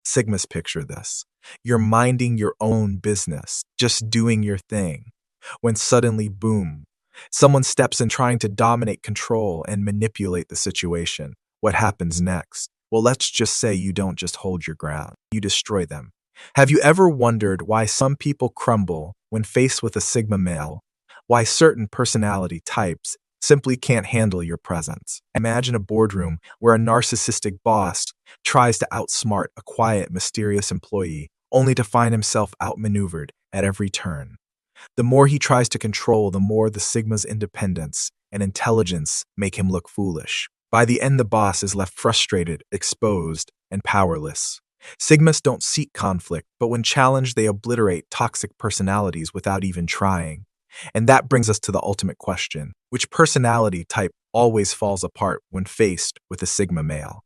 Sigmas picture this. You're minding your own business, just doing your thing. When suddenly, boom, someone steps in trying to dominate, control, and manipulate the situation. What happens next? Well, let's just say you don't just hold your ground, you destroy them. Have you ever wondered why some people crumble when faced with a Sigma male? Why certain personality types simply can't handle your presence? Imagine a boardroom where a narcissistic boss tries to outsmart a quiet, mysterious employee, only to find himself outmaneuvered at every turn. The more he tries to control, the more the Sigma's independence and intelligence make him look foolish. By the end, the boss is left frustrated, exposed, and powerless. Sigmas don't seek conflict, but when challenged, they obliterate toxic personalities without even trying. And that brings us to the ultimate question: which personality type always falls apart when faced with a Sigma male?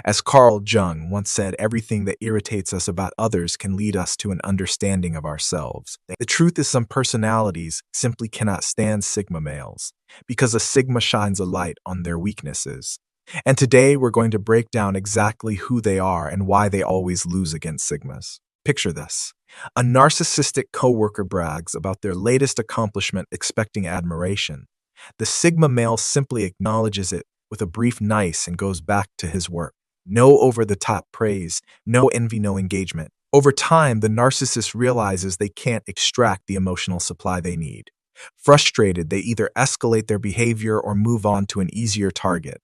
As Carl Jung once said, everything that irritates us about others can lead us to an understanding of ourselves. The truth is, some personalities simply cannot stand Sigma males because a Sigma shines a light on their weaknesses. And today we're going to break down exactly who they are and why they always lose against Sigmas. Picture this. A narcissistic coworker brags about their latest accomplishment, expecting admiration. The Sigma male simply acknowledges it with a brief nice and goes back to his work. No over-the-top praise, no envy, no engagement. Over time, the narcissist realizes they can't extract the emotional supply they need. Frustrated, they either escalate their behavior or move on to an easier target.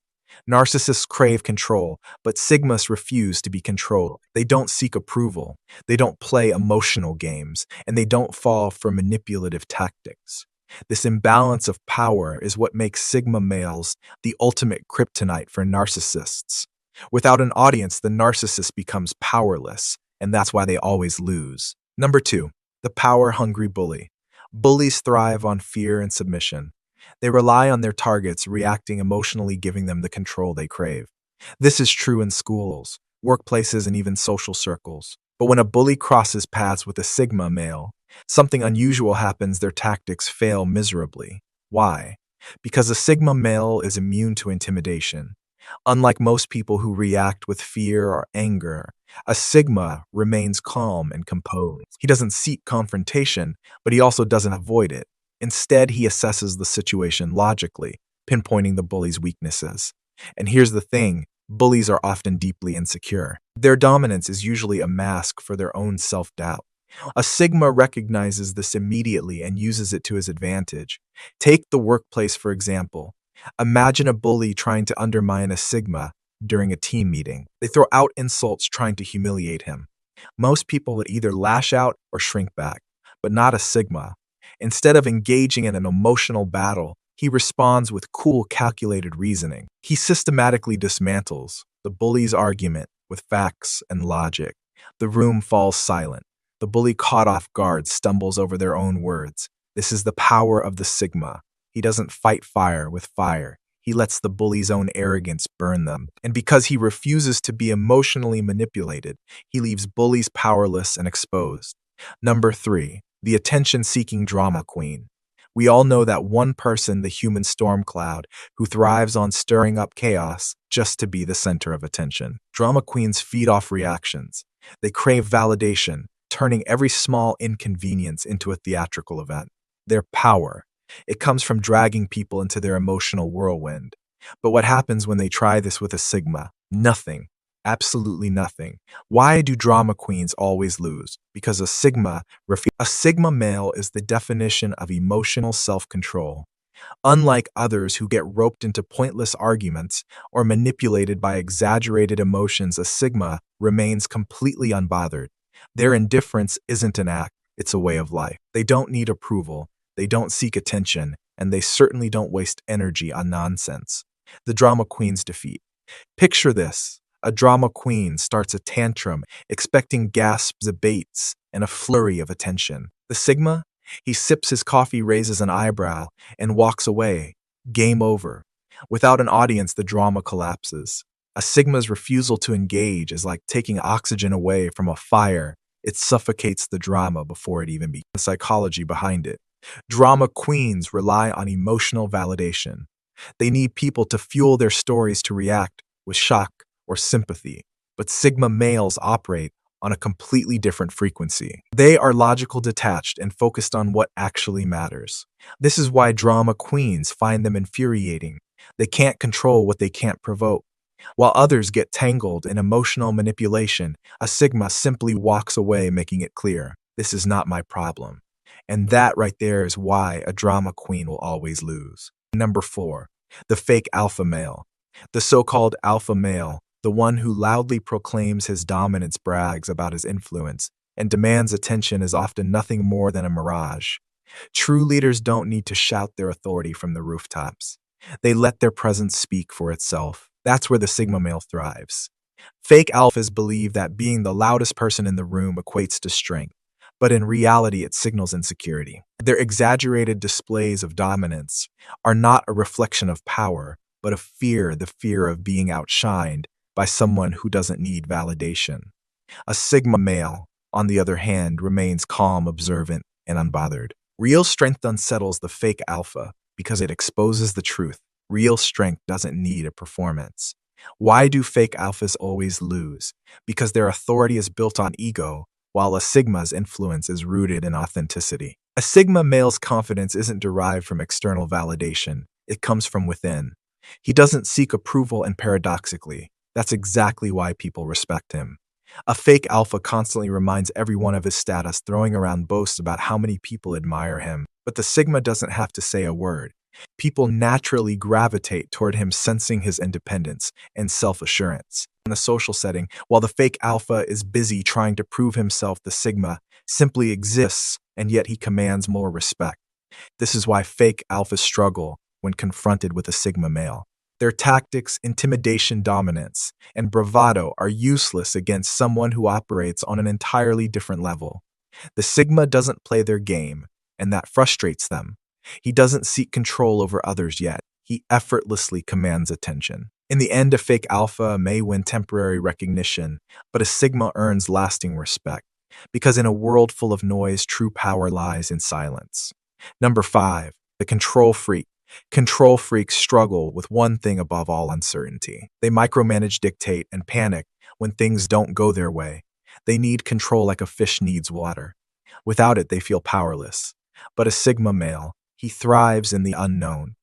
Narcissists crave control, but Sigmas refuse to be controlled. They don't seek approval, they don't play emotional games, and they don't fall for manipulative tactics. This imbalance of power is what makes Sigma males the ultimate kryptonite for narcissists. Without an audience, the narcissist becomes powerless, and that's why they always lose. Number 2, the power-hungry bully. Bullies thrive on fear and submission. They rely on their targets reacting emotionally, giving them the control they crave. This is true in schools, workplaces, and even social circles. But when a bully crosses paths with a Sigma male, something unusual happens. Their tactics fail miserably. Why? Because a Sigma male is immune to intimidation. Unlike most people who react with fear or anger, a Sigma remains calm and composed. He doesn't seek confrontation, but he also doesn't avoid it. Instead, he assesses the situation logically, pinpointing the bully's weaknesses. And here's the thing: bullies are often deeply insecure. Their dominance is usually a mask for their own self-doubt. A Sigma recognizes this immediately and uses it to his advantage. Take the workplace, for example. Imagine a bully trying to undermine a Sigma during a team meeting. They throw out insults trying to humiliate him. Most people would either lash out or shrink back, but not a Sigma. Instead of engaging in an emotional battle, he responds with cool, calculated reasoning. He systematically dismantles the bully's argument with facts and logic. The room falls silent. The bully, caught off guard, stumbles over their own words. This is the power of the Sigma. He doesn't fight fire with fire. He lets the bully's own arrogance burn them. And because he refuses to be emotionally manipulated, he leaves bullies powerless and exposed. Number 3, the attention-seeking drama queen. We all know that one person, the human storm cloud, who thrives on stirring up chaos just to be the center of attention. Drama queens feed off reactions. They crave validation, turning every small inconvenience into a theatrical event. Their power, it comes from dragging people into their emotional whirlwind. But what happens when they try this with a Sigma? Nothing. Absolutely nothing. Why do drama queens always lose? Because a Sigma male is the definition of emotional self-control. Unlike others who get roped into pointless arguments or manipulated by exaggerated emotions, a Sigma remains completely unbothered. Their indifference isn't an act, it's a way of life. They don't need approval, they don't seek attention, and they certainly don't waste energy on nonsense. The drama queen's defeat. Picture this. A drama queen starts a tantrum, expecting gasps, debates, and a flurry of attention. The Sigma? He sips his coffee, raises an eyebrow, and walks away. Game over. Without an audience, the drama collapses. A Sigma's refusal to engage is like taking oxygen away from a fire. It suffocates the drama before it even begins. The psychology behind it. Drama queens rely on emotional validation. They need people to fuel their stories, to react with shock or sympathy. But Sigma males operate on a completely different frequency. They are logical, detached, and focused on what actually matters. This is why drama queens find them infuriating. They can't control what they can't provoke. While others get tangled in emotional manipulation, a Sigma simply walks away, making it clear, this is not my problem. And that right there is why a drama queen will always lose. Number 4, the fake alpha male. The so-called alpha male, the one who loudly proclaims his dominance, brags about his influence, and demands attention, is often nothing more than a mirage. True leaders don't need to shout their authority from the rooftops. They let their presence speak for itself. That's where the Sigma male thrives. Fake alphas believe that being the loudest person in the room equates to strength, but in reality it signals insecurity. Their exaggerated displays of dominance are not a reflection of power, but of fear, the fear of being outshined by someone who doesn't need validation. A Sigma male, on the other hand, remains calm, observant, and unbothered. Real strength unsettles the fake alpha because it exposes the truth. Real strength doesn't need a performance. Why do fake alphas always lose? Because their authority is built on ego, while a Sigma's influence is rooted in authenticity. A Sigma male's confidence isn't derived from external validation. It comes from within. He doesn't seek approval, and paradoxically, that's exactly why people respect him. A fake alpha constantly reminds everyone of his status, throwing around boasts about how many people admire him. But the Sigma doesn't have to say a word. People naturally gravitate toward him, sensing his independence and self-assurance. In the social setting, while the fake alpha is busy trying to prove himself, the Sigma simply exists, and yet he commands more respect. This is why fake alphas struggle when confronted with a Sigma male. Their tactics, intimidation, dominance, and bravado are useless against someone who operates on an entirely different level. The Sigma doesn't play their game, and that frustrates them. He doesn't seek control over others yet. He effortlessly commands attention. In the end, a fake alpha may win temporary recognition, but a Sigma earns lasting respect. Because in a world full of noise, true power lies in silence. Number 5, the control freak. Control freaks struggle with one thing above all: uncertainty. They micromanage, dictate, and panic when things don't go their way. They need control like a fish needs water. Without it, they feel powerless. But a Sigma male, he thrives in the unknown.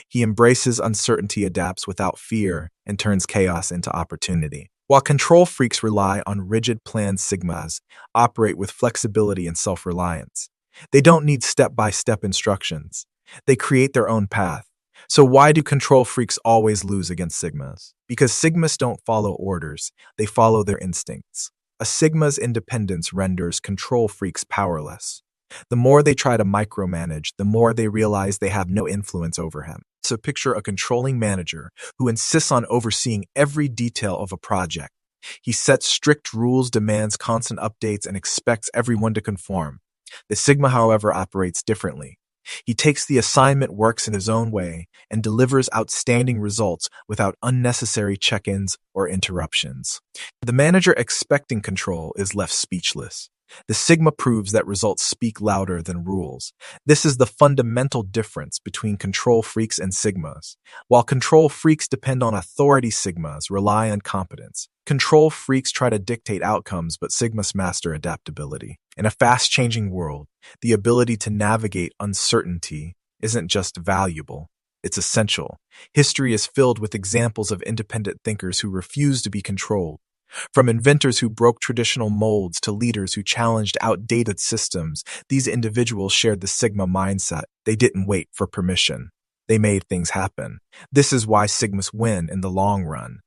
He embraces uncertainty, adapts without fear, and turns chaos into opportunity. While control freaks rely on rigid plans, Sigmas operate with flexibility and self-reliance. They don't need step-by-step instructions. They create their own path. So why do control freaks always lose against Sigmas? Because Sigmas don't follow orders, they follow their instincts. A Sigma's independence renders control freaks powerless. The more they try to micromanage, the more they realize they have no influence over him. So picture a controlling manager who insists on overseeing every detail of a project. He sets strict rules, demands constant updates, and expects everyone to conform. The Sigma, however, operates differently. He takes the assignment, works in his own way, and delivers outstanding results without unnecessary check-ins or interruptions. The manager expecting control is left speechless. The Sigma proves that results speak louder than rules. This is the fundamental difference between control freaks and Sigmas. While control freaks depend on authority, Sigmas rely on competence. Control freaks try to dictate outcomes, but Sigmas master adaptability. In a fast-changing world, the ability to navigate uncertainty isn't just valuable, it's essential. History is filled with examples of independent thinkers who refused to be controlled. From inventors who broke traditional molds to leaders who challenged outdated systems, these individuals shared the Sigma mindset. They didn't wait for permission. They made things happen. This is why Sigmas win in the long run.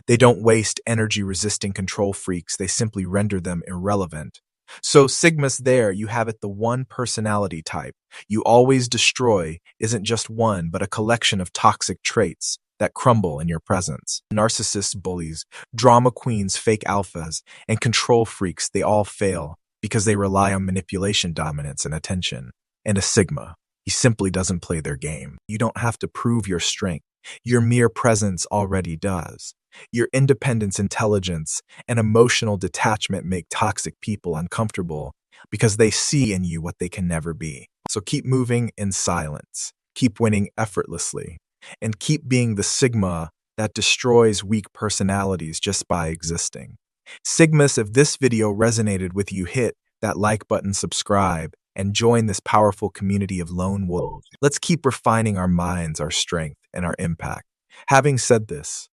They don't waste energy resisting control freaks, they simply render them irrelevant. So Sigmas, there you have it, the one personality type you always destroy isn't just one, but a collection of toxic traits that crumble in your presence. Narcissists, bullies, drama queens, fake alphas, and control freaks, they all fail because they rely on manipulation, dominance, and attention. And a Sigma, he simply doesn't play their game. You don't have to prove your strength. Your mere presence already does. Your independence, intelligence, and emotional detachment make toxic people uncomfortable because they see in you what they can never be. So keep moving in silence, keep winning effortlessly, and keep being the Sigma that destroys weak personalities just by existing. Sigmas, if this video resonated with you, hit that like button, subscribe, and join this powerful community of lone wolves. Let's keep refining our minds, our strength, and our impact. Having said this,